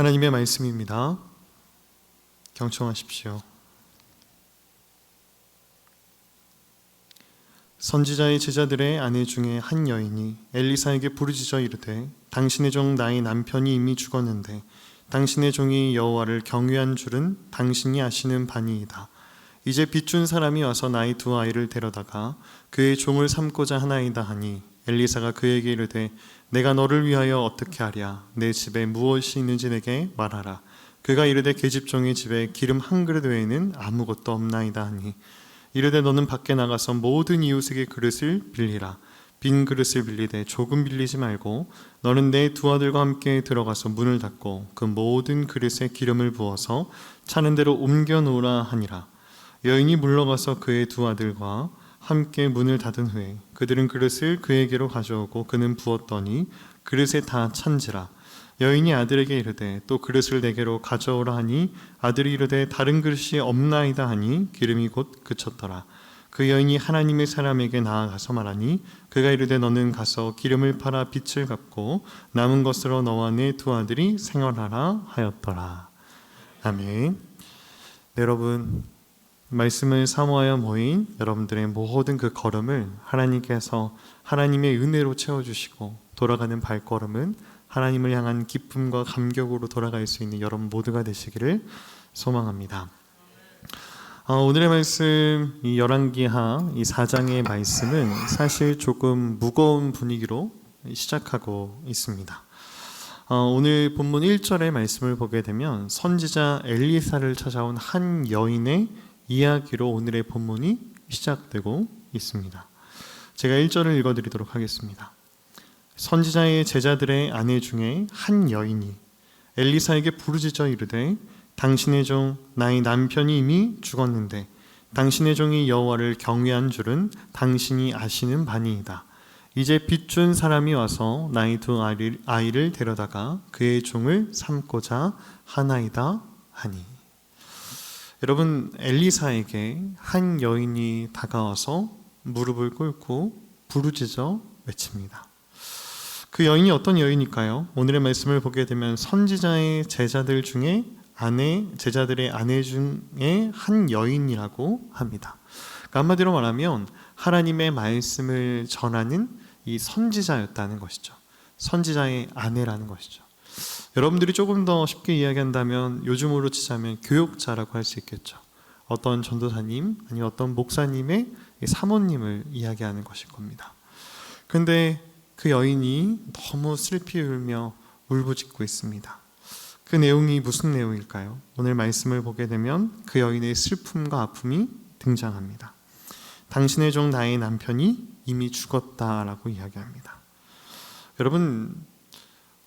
하나님의 말씀입니다. 경청하십시오. 선지자의 제자들의 아내 중에 한 여인이 엘리사에게 부르짖어 이르되 당신의 종 나의 남편이 이미 죽었는데 당신의 종이 여호와를 경외한 줄은 당신이 아시는 바니이다. 이제 빚준 사람이 와서 나의 두 아이를 데려다가 그의 종을 삼고자 하나이다 하니 엘리사가 그에게 이르되 내가 너를 위하여 어떻게 하랴? 내 집에 무엇이 있는지 내게 말하라. 그가 이르되 계집종의 집에 기름 한 그릇 외에는 아무것도 없나이다 하니 이르되 너는 밖에 나가서 모든 이웃에게 그릇을 빌리라. 빈 그릇을 빌리되 조금 빌리지 말고 너는 내 두 아들과 함께 들어가서 문을 닫고 그 모든 그릇에 기름을 부어서 차는 대로 옮겨 놓으라 하니라. 여인이 물러가서 그의 두 아들과 함께 문을 닫은 후에 그들은 그릇을 그에게로 가져오고 그는 부었더니 그릇에 다 찬지라. 여인이 아들에게 이르되 또 그릇을 내게로 가져오라 하니 아들이 이르되 다른 그릇이 없나이다 하니 기름이 곧 그쳤더라. 그 여인이 하나님의 사람에게 나아가서 말하니 그가 이르되 너는 가서 기름을 팔아 빚을 갚고 남은 것으로 너와 내 두 아들이 생활하라 하였더라. 아멘. 여러분, 말씀을 사모하여 모인 여러분들의 모든 그 걸음을 하나님께서 하나님의 은혜로 채워주시고 돌아가는 발걸음은 하나님을 향한 기쁨과 감격으로 돌아갈 수 있는 여러분 모두가 되시기를 소망합니다. 오늘의 말씀, 이 열왕기하 이 4장의 말씀은 사실 조금 무거운 분위기로 시작하고 있습니다. 오늘 본문 1절의 말씀을 보게 되면 선지자 엘리사를 찾아온 한 여인의 이야기로 오늘의 본문이 시작되고 있습니다. 제가 1절을 읽어드리도록 하겠습니다. 선지자의 제자들의 아내 중에 한 여인이 엘리사에게 부르짖어 이르되 당신의 종 나의 남편이 이미 죽었는데 당신의 종이 여호와를 경외한 줄은 당신이 아시는 바니이다. 이제 빚준 사람이 와서 나의 두 아이를 데려다가 그의 종을 삼고자 하나이다 하니. 여러분, 엘리사에게 한 여인이 다가와서 무릎을 꿇고 부르짖어 외칩니다. 그 여인이 어떤 여인일까요? 오늘의 말씀을 보게 되면 선지자의 제자들 중에 제자들의 아내 중에 한 여인이라고 합니다. 그러니까 한마디로 말하면 하나님의 말씀을 전하는 이 선지자였다는 것이죠. 선지자의 아내라는 것이죠. 여러분들이 조금 더 쉽게 이야기한다면 요즘으로 치자면 교육자라고 할 수 있겠죠. 어떤 전도사님 아니면 어떤 목사님의 사모님을 이야기하는 것일 겁니다. 그런데 그 여인이 너무 슬피 울며 울부짖고 있습니다. 그 내용이 무슨 내용일까요? 오늘 말씀을 보게 되면 그 여인의 슬픔과 아픔이 등장합니다. 당신의 종 나의 남편이 이미 죽었다라고 이야기합니다. 여러분,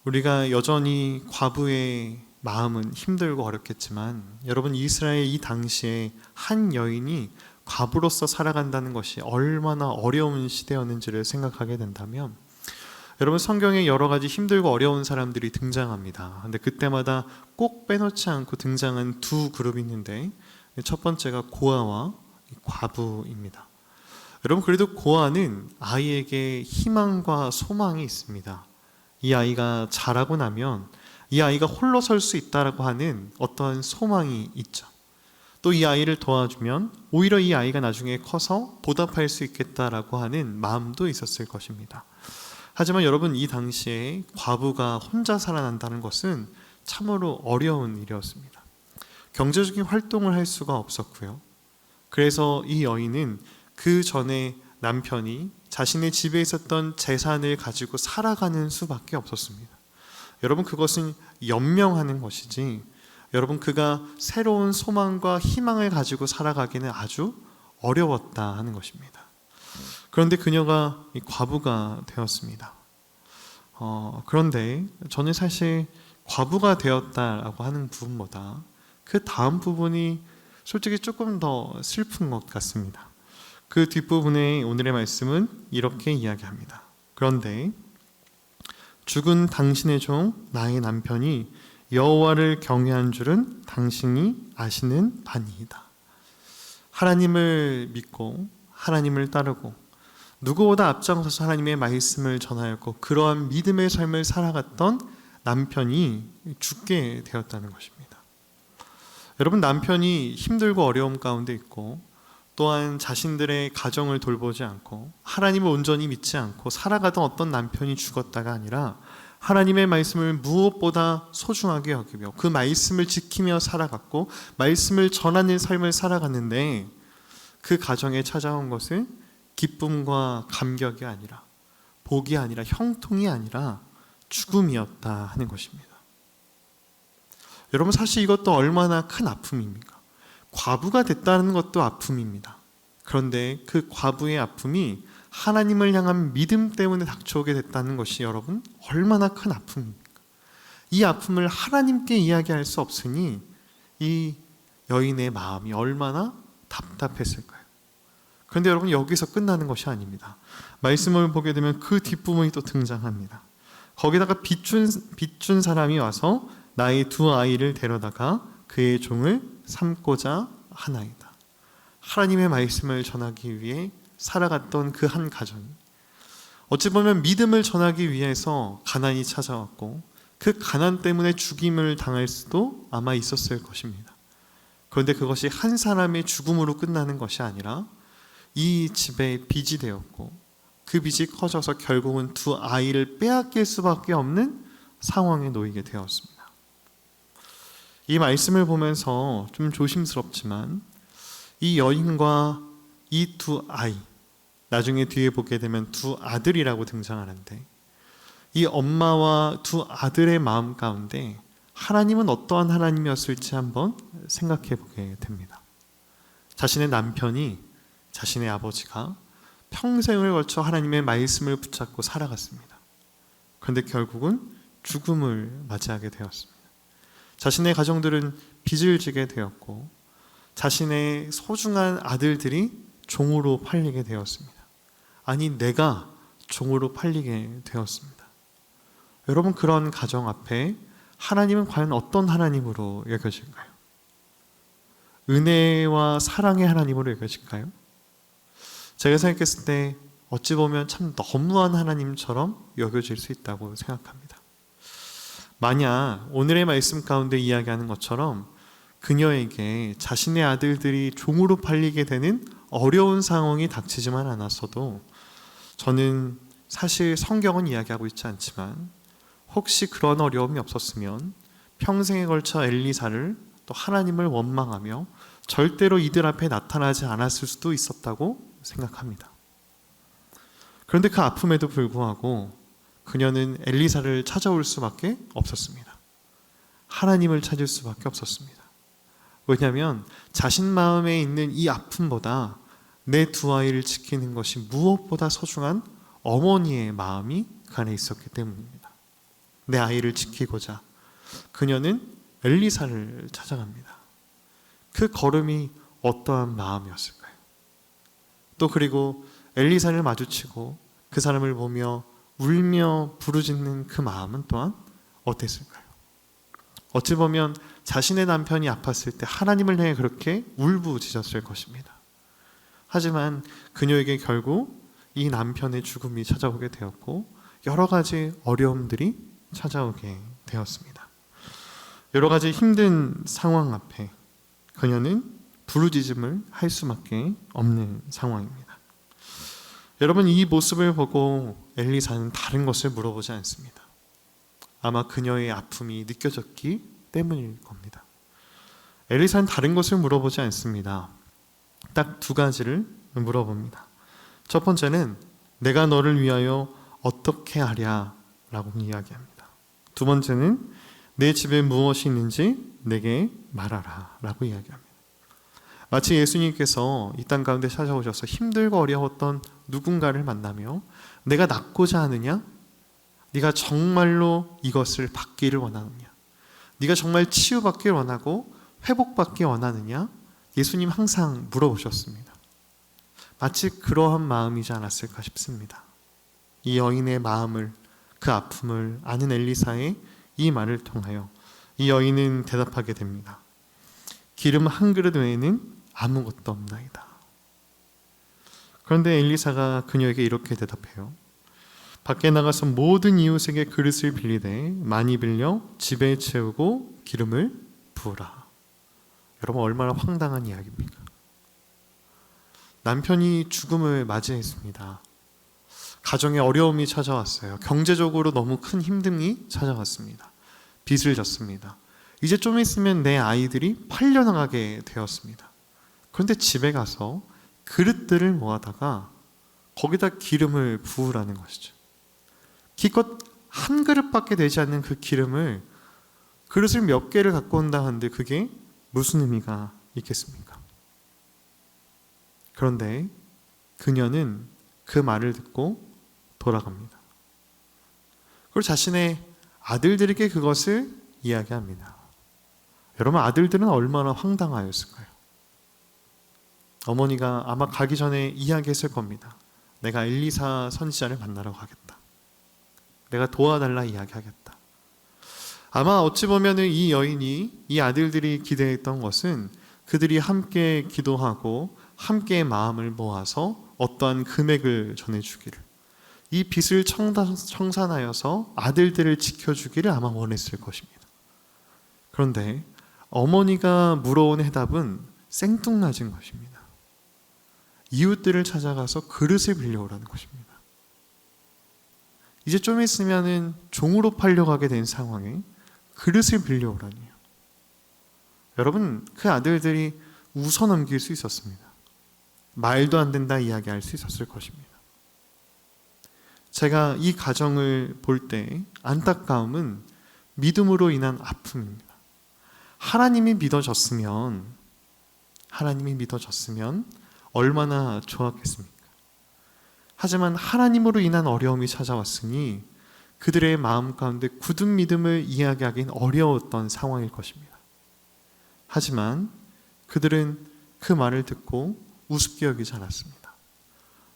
우리가 여전히 과부의 마음은 힘들고 어렵겠지만 여러분, 이스라엘 이 당시에 한 여인이 과부로서 살아간다는 것이 얼마나 어려운 시대였는지를 생각하게 된다면 여러분, 성경에 여러 가지 힘들고 어려운 사람들이 등장합니다. 근데 그때마다 꼭 빼놓지 않고 등장한 두 그룹이 있는데 첫 번째가 고아와 과부입니다. 여러분, 그래도 고아는 아이에게 희망과 소망이 있습니다. 이 아이가 자라고 나면 이 아이가 홀로 설 수 있다라고 하는 어떠한 소망이 있죠. 또 이 아이를 도와주면 오히려 이 아이가 나중에 커서 보답할 수 있겠다라고 하는 마음도 있었을 것입니다. 하지만 여러분, 이 당시에 과부가 혼자 살아난다는 것은 참으로 어려운 일이었습니다. 경제적인 활동을 할 수가 없었고요. 그래서 이 여인은 그 전에 남편이 자신의 집에 있었던 재산을 가지고 살아가는 수밖에 없었습니다. 여러분, 그것은 연명하는 것이지 여러분, 그가 새로운 소망과 희망을 가지고 살아가기는 아주 어려웠다 하는 것입니다. 그런데 그녀가 과부가 되었습니다. 그런데 저는 사실 과부가 되었다라고 하는 부분보다 그 다음 부분이 솔직히 조금 더 슬픈 것 같습니다. 그 뒷부분에 오늘의 말씀은 이렇게 이야기합니다. 그런데 죽은 당신의 종 나의 남편이 여호와를 경외한 줄은 당신이 아시는 바니이다. 하나님을 믿고 하나님을 따르고 누구보다 앞장서서 하나님의 말씀을 전하였고 그러한 믿음의 삶을 살아갔던 남편이 죽게 되었다는 것입니다. 여러분, 남편이 힘들고 어려움 가운데 있고 또한 자신들의 가정을 돌보지 않고 하나님을 온전히 믿지 않고 살아가던 어떤 남편이 죽었다가 아니라 하나님의 말씀을 무엇보다 소중하게 여기며 그 말씀을 지키며 살아갔고 말씀을 전하는 삶을 살아갔는데 그 가정에 찾아온 것은 기쁨과 감격이 아니라 복이 아니라 형통이 아니라 죽음이었다 하는 것입니다. 여러분, 사실 이것도 얼마나 큰 아픔입니까? 과부가 됐다는 것도 아픔입니다. 그런데 그 과부의 아픔이 하나님을 향한 믿음 때문에 닥쳐오게 됐다는 것이 여러분 얼마나 큰 아픔입니까? 이 아픔을 하나님께 이야기할 수 없으니 이 여인의 마음이 얼마나 답답했을까요? 그런데 여러분, 여기서 끝나는 것이 아닙니다. 말씀을 보게 되면 그 뒷부분이 또 등장합니다. 거기다가 빚준 사람이 와서 나의 두 아이를 데려다가 그의 종을 삼고자 하나이다. 하나님의 말씀을 전하기 위해 살아갔던 그 한 가정이 어찌 보면 믿음을 전하기 위해서 가난이 찾아왔고 그 가난 때문에 죽임을 당할 수도 아마 있었을 것입니다. 그런데 그것이 한 사람의 죽음으로 끝나는 것이 아니라 이 집에 빚이 되었고 그 빚이 커져서 결국은 두 아이를 빼앗길 수밖에 없는 상황에 놓이게 되었습니다. 이 말씀을 보면서 좀 조심스럽지만 이 여인과 이 두 아이, 나중에 뒤에 보게 되면 두 아들이라고 등장하는데 이 엄마와 두 아들의 마음 가운데 하나님은 어떠한 하나님이었을지 한번 생각해 보게 됩니다. 자신의 남편이, 자신의 아버지가 평생을 걸쳐 하나님의 말씀을 붙잡고 살아갔습니다. 그런데 결국은 죽음을 맞이하게 되었습니다. 자신의 가정들은 빚을 지게 되었고 자신의 소중한 아들들이 종으로 팔리게 되었습니다. 아니, 내가 종으로 팔리게 되었습니다. 여러분, 그런 가정 앞에 하나님은 과연 어떤 하나님으로 여겨질까요? 은혜와 사랑의 하나님으로 여겨질까요? 제가 생각했을 때 어찌 보면 참 너무한 하나님처럼 여겨질 수 있다고 생각합니다. 만약 오늘의 말씀 가운데 이야기하는 것처럼 그녀에게 자신의 아들들이 종으로 팔리게 되는 어려운 상황이 닥치지만 않았어도 저는 사실 성경은 이야기하고 있지 않지만 혹시 그런 어려움이 없었으면 평생에 걸쳐 엘리사를 또 하나님을 원망하며 절대로 이들 앞에 나타나지 않았을 수도 있었다고 생각합니다. 그런데 그 아픔에도 불구하고 그녀는 엘리사를 찾아올 수밖에 없었습니다. 하나님을 찾을 수밖에 없었습니다. 왜냐하면 자신 마음에 있는 이 아픔보다 내 두 아이를 지키는 것이 무엇보다 소중한 어머니의 마음이 그 안에 있었기 때문입니다. 내 아이를 지키고자 그녀는 엘리사를 찾아갑니다. 그 걸음이 어떠한 마음이었을까요? 또 그리고 엘리사를 마주치고 그 사람을 보며 울며 부르짖는 그 마음은 또한 어땠을까요? 어찌 보면 자신의 남편이 아팠을 때 하나님을 향해 그렇게 울부짖었을 것입니다. 하지만 그녀에게 결국 이 남편의 죽음이 찾아오게 되었고 여러 가지 어려움들이 찾아오게 되었습니다. 여러 가지 힘든 상황 앞에 그녀는 부르짖음을 할 수밖에 없는 상황입니다. 여러분, 이 모습을 보고 엘리사는 다른 것을 물어보지 않습니다. 아마 그녀의 아픔이 느껴졌기 때문일 겁니다. 엘리사는 다른 것을 물어보지 않습니다. 딱 두 가지를 물어봅니다. 첫 번째는 내가 너를 위하여 어떻게 하랴 라고 이야기합니다. 두 번째는 내 집에 무엇이 있는지 내게 말하라 라고 이야기합니다. 마치 예수님께서 이 땅 가운데 찾아오셔서 힘들고 어려웠던 누군가를 만나며 내가 낫고자 하느냐? 네가 정말로 이것을 받기를 원하느냐? 네가 정말 치유받기를 원하고 회복받기 원하느냐? 예수님 항상 물어보셨습니다. 마치 그러한 마음이지 않았을까 싶습니다. 이 여인의 마음을, 그 아픔을 아는 엘리사의 이 말을 통하여 이 여인은 대답하게 됩니다. 기름 한 그릇 외에는 아무것도 없나이다. 그런데 엘리사가 그녀에게 이렇게 대답해요. 밖에 나가서 모든 이웃에게 그릇을 빌리되 많이 빌려 집에 채우고 기름을 부으라. 여러분, 얼마나 황당한 이야기입니까? 남편이 죽음을 맞이했습니다. 가정에 어려움이 찾아왔어요. 경제적으로 너무 큰 힘듦이 찾아왔습니다. 빚을 졌습니다. 이제 좀 있으면 내 아이들이 팔려나가게 되었습니다. 그런데 집에 가서 그릇들을 모아다가 거기다 기름을 부으라는 것이죠. 기껏 한 그릇밖에 되지 않는 그 기름을, 그릇을 몇 개를 갖고 온다 하는데 그게 무슨 의미가 있겠습니까? 그런데 그녀는 그 말을 듣고 돌아갑니다. 그리고 자신의 아들들에게 그것을 이야기합니다. 여러분, 아들들은 얼마나 황당하였을까요? 어머니가 아마 가기 전에 이야기했을 겁니다. 내가 엘리사 선지자를 만나러 가겠다. 내가 도와달라 이야기하겠다. 아마 어찌 보면 이 여인이, 이 아들들이 기대했던 것은 그들이 함께 기도하고 함께 마음을 모아서 어떠한 금액을 전해주기를, 이 빚을 청산하여서 아들들을 지켜주기를 아마 원했을 것입니다. 그런데 어머니가 물어온 해답은 생뚱맞은 것입니다. 이웃들을 찾아가서 그릇을 빌려오라는 것입니다. 이제 좀 있으면 종으로 팔려가게 된 상황에 그릇을 빌려오라니요. 여러분, 그 아들들이 웃어넘길 수 있었습니다. 말도 안 된다 이야기할 수 있었을 것입니다. 제가 이 가정을 볼 때 안타까움은 믿음으로 인한 아픔입니다. 하나님이 믿어졌으면 얼마나 좋았겠습니까? 하지만 하나님으로 인한 어려움이 찾아왔으니 그들의 마음 가운데 굳은 믿음을 이야기하기는 어려웠던 상황일 것입니다. 하지만 그들은 그 말을 듣고 우습게 여기지 않았습니다.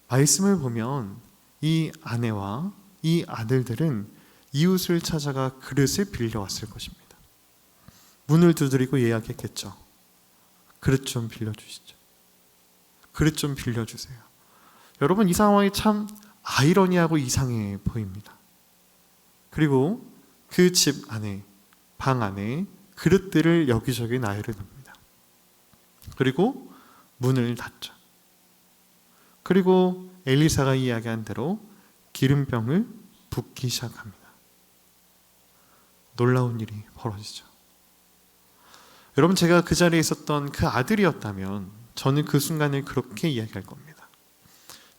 말씀을 보면 이 아내와 이 아들들은 이웃을 찾아가 그릇을 빌려왔을 것입니다. 문을 두드리고 이야기했겠죠. 그릇 좀 빌려주시죠. 그릇 좀 빌려주세요. 여러분, 이 상황이 참 아이러니하고 이상해 보입니다. 그리고 그 집 안에, 방 안에 그릇들을 여기저기 나열해 둡니다. 그리고 문을 닫죠. 그리고 엘리사가 이야기한 대로 기름병을 붓기 시작합니다. 놀라운 일이 벌어지죠. 여러분, 제가 그 자리에 있었던 그 아들이었다면 저는 그 순간을 그렇게 이야기할 겁니다.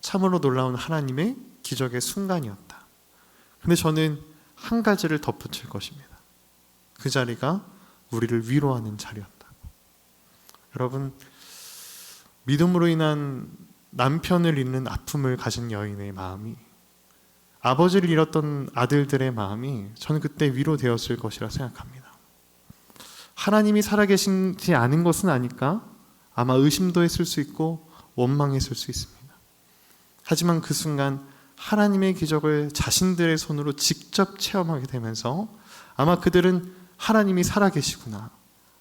참으로 놀라운 하나님의 기적의 순간이었다. 근데 저는 한 가지를 덧붙일 것입니다. 그 자리가 우리를 위로하는 자리였다고. 여러분, 믿음으로 인한 남편을 잃는 아픔을 가진 여인의 마음이, 아버지를 잃었던 아들들의 마음이 저는 그때 위로되었을 것이라 생각합니다. 하나님이 살아계시지 않은 것은 아닐까? 아마 의심도 했을 수 있고 원망했을 수 있습니다. 하지만 그 순간 하나님의 기적을 자신들의 손으로 직접 체험하게 되면서 아마 그들은 하나님이 살아계시구나,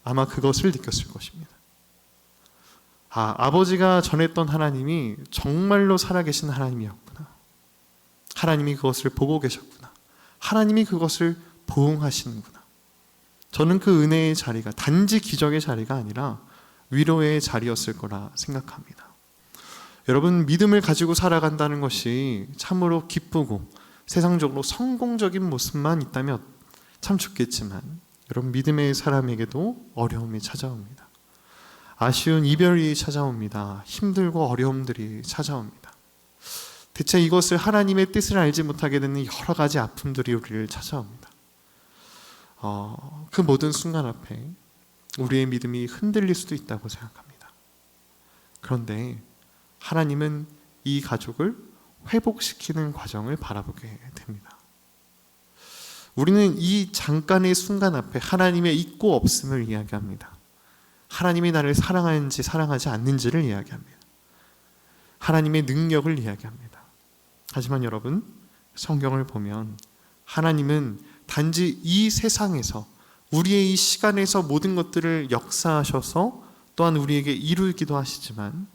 아마 그것을 느꼈을 것입니다. 아버지가 전했던 하나님이 정말로 살아계신 하나님이었구나. 하나님이 그것을 보고 계셨구나. 하나님이 그것을 보응하시는구나. 저는 그 은혜의 자리가 단지 기적의 자리가 아니라 위로의 자리였을 거라 생각합니다. 여러분, 믿음을 가지고 살아간다는 것이 참으로 기쁘고 세상적으로 성공적인 모습만 있다면 참 좋겠지만, 여러분, 믿음의 사람에게도 어려움이 찾아옵니다. 아쉬운 이별이 찾아옵니다. 힘들고 어려움들이 찾아옵니다. 대체 이것을 하나님의 뜻을 알지 못하게 되는 여러 가지 아픔들이 우리를 찾아옵니다. 그 모든 순간 앞에 우리의 믿음이 흔들릴 수도 있다고 생각합니다. 그런데 하나님은 이 가족을 회복시키는 과정을 바라보게 됩니다. 우리는 이 잠깐의 순간 앞에 하나님의 있고 없음을 이야기합니다. 하나님이 나를 사랑하는지 사랑하지 않는지를 이야기합니다. 하나님의 능력을 이야기합니다. 하지만 여러분, 성경을 보면 하나님은 단지 이 세상에서, 우리의 이 시간에서 모든 것들을 역사하셔서 또한 우리에게 이루기도 하시지만,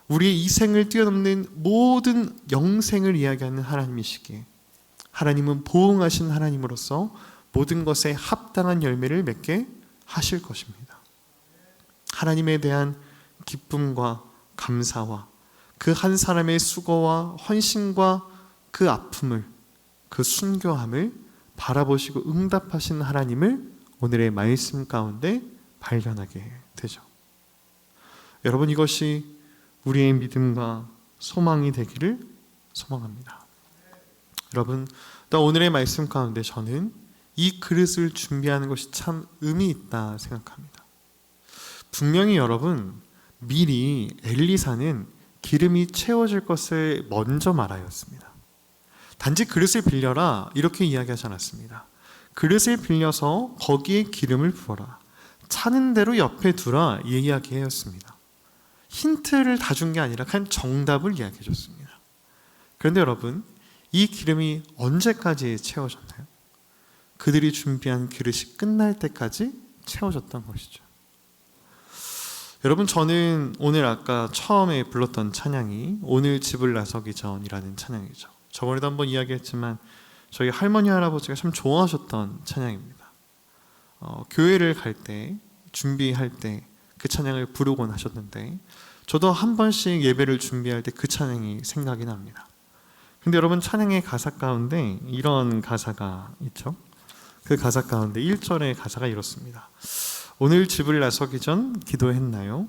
우리의 이 생을 뛰어넘는 모든 영생을 이야기하는 하나님이시기에 하나님은 보응하신 하나님으로서 모든 것에 합당한 열매를 맺게 하실 것입니다. 하나님에 대한 기쁨과 감사와 그 한 사람의 수고와 헌신과 그 아픔을, 그 순교함을 바라보시고 응답하신 하나님을 오늘의 말씀 가운데 발견하게 되죠. 여러분, 이것이 우리의 믿음과 소망이 되기를 소망합니다. 여러분, 또 오늘의 말씀 가운데 저는 이 그릇을 준비하는 것이 참 의미 있다 생각합니다. 분명히 여러분, 미리 엘리사는 기름이 채워질 것을 먼저 말하였습니다. 단지 그릇을 빌려라 이렇게 이야기하지 않았습니다. 그릇을 빌려서 거기에 기름을 부어라, 차는 대로 옆에 두라 이야기하였습니다. 힌트를 다 준 게 아니라 그냥 정답을 이야기해 줬습니다. 그런데 여러분, 이 기름이 언제까지 채워졌나요? 그들이 준비한 그릇이 끝날 때까지 채워졌던 것이죠. 여러분, 저는 오늘 아까 처음에 불렀던 찬양이 오늘 집을 나서기 전이라는 찬양이죠. 저번에도 한번 이야기했지만 저희 할머니 할아버지가 참 좋아하셨던 찬양입니다. 교회를 갈 때, 준비할 때 그 찬양을 부르곤 하셨는데 저도 한 번씩 예배를 준비할 때 그 찬양이 생각이 납니다. 근데 여러분, 찬양의 가사 가운데 이런 가사가 있죠. 그 가사 가운데 1절의 가사가 이렇습니다. 오늘 집을 나서기 전 기도했나요?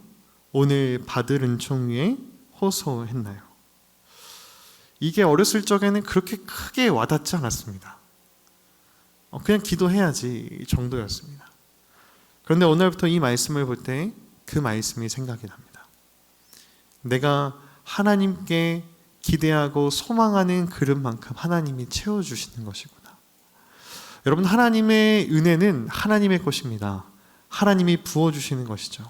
오늘 받을 은총 위에 호소했나요? 이게 어렸을 적에는 그렇게 크게 와닿지 않았습니다. 그냥 기도해야지 정도였습니다. 그런데 오늘부터 이 말씀을 볼 때 그 말씀이 생각이 납니다. 내가 하나님께 기대하고 소망하는 그릇만큼 하나님이 채워주시는 것이구나. 여러분, 하나님의 은혜는 하나님의 것입니다. 하나님이 부어주시는 것이죠.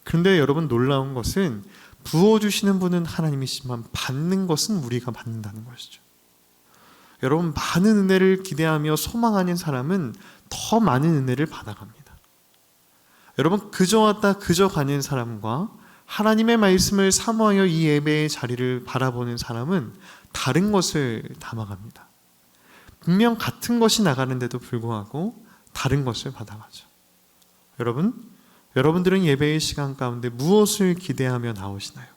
그런데 여러분, 놀라운 것은 부어주시는 분은 하나님이시지만 받는 것은 우리가 받는다는 것이죠. 여러분, 많은 은혜를 기대하며 소망하는 사람은 더 많은 은혜를 받아갑니다. 여러분, 그저 왔다 그저 가는 사람과 하나님의 말씀을 사모하여 이 예배의 자리를 바라보는 사람은 다른 것을 담아갑니다. 분명 같은 것이 나가는데도 불구하고 다른 것을 받아가죠. 여러분들은 예배의 시간 가운데 무엇을 기대하며 나오시나요?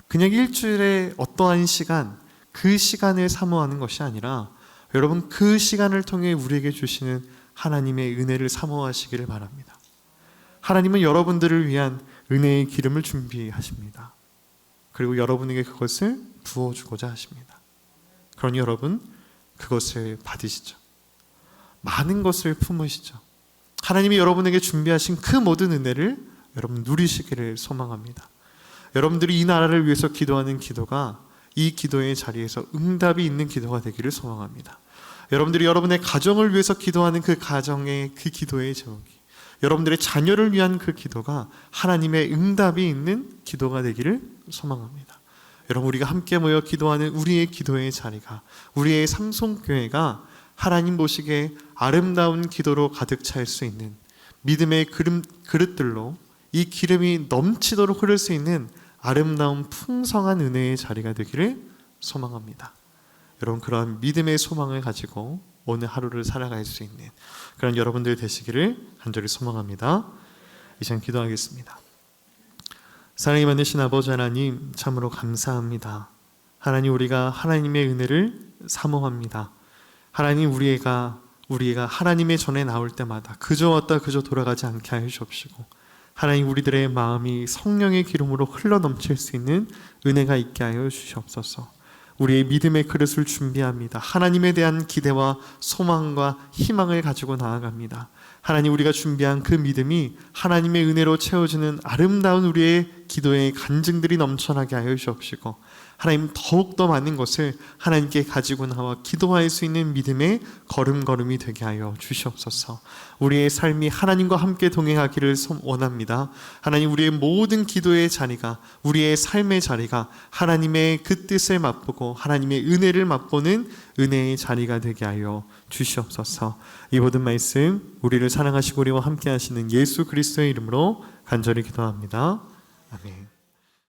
그냥 일주일에 어떠한 시간, 그 시간을 사모하는 것이 아니라 여러분, 그 시간을 통해 우리에게 주시는 하나님의 은혜를 사모하시기를 바랍니다. 하나님은 여러분들을 위한 은혜의 기름을 준비하십니다. 그리고 여러분에게 그것을 부어주고자 하십니다. 그러니 여러분, 그것을 받으시죠. 많은 것을 품으시죠. 하나님이 여러분에게 준비하신 그 모든 은혜를 여러분 누리시기를 소망합니다. 여러분들이 이 나라를 위해서 기도하는 기도가 이 기도의 자리에서 응답이 있는 기도가 되기를 소망합니다. 여러분들이 여러분의 가정을 위해서 기도하는 그 가정의 그 기도의 제목이, 여러분들의 자녀를 위한 그 기도가 하나님의 응답이 있는 기도가 되기를 소망합니다. 여러분, 우리가 함께 모여 기도하는 우리의 기도의 자리가, 우리의 삼송교회가 하나님 보시기에 아름다운 기도로 가득 찰 수 있는 믿음의 그릇들로 이 기름이 넘치도록 흐를 수 있는 아름다운 풍성한 은혜의 자리가 되기를 소망합니다. 여러분, 그런 믿음의 소망을 가지고 오늘 하루를 살아갈 수 있는 그런 여러분들 되시기를 간절히 소망합니다. 이제 기도하겠습니다. 사랑이 많으신 아버지 하나님, 참으로 감사합니다. 하나님, 우리가 하나님의 은혜를 사모합니다. 하나님, 우리가 하나님의 전에 나올 때마다 그저 왔다 그저 돌아가지 않게 하여 주옵시고, 하나님, 우리들의 마음이 성령의 기름으로 흘러넘칠 수 있는 은혜가 있게 하여 주시옵소서. 우리의 믿음의 그릇을 준비합니다. 하나님에 대한 기대와 소망과 희망을 가지고 나아갑니다. 하나님, 우리가 준비한 그 믿음이 하나님의 은혜로 채워지는 아름다운 우리의 기도의 간증들이 넘쳐나게 하여 주옵시고, 하나님, 더욱더 많은 것을 하나님께 가지고 나와 기도할 수 있는 믿음의 걸음걸음이 되게 하여 주시옵소서. 우리의 삶이 하나님과 함께 동행하기를 원합니다. 하나님, 우리의 모든 기도의 자리가, 우리의 삶의 자리가 하나님의 그 뜻을 맛보고 하나님의 은혜를 맛보는 은혜의 자리가 되게 하여 주시옵소서. 이 모든 말씀 우리를 사랑하시고 우리와 함께 하시는 예수 그리스도의 이름으로 간절히 기도합니다. 아멘.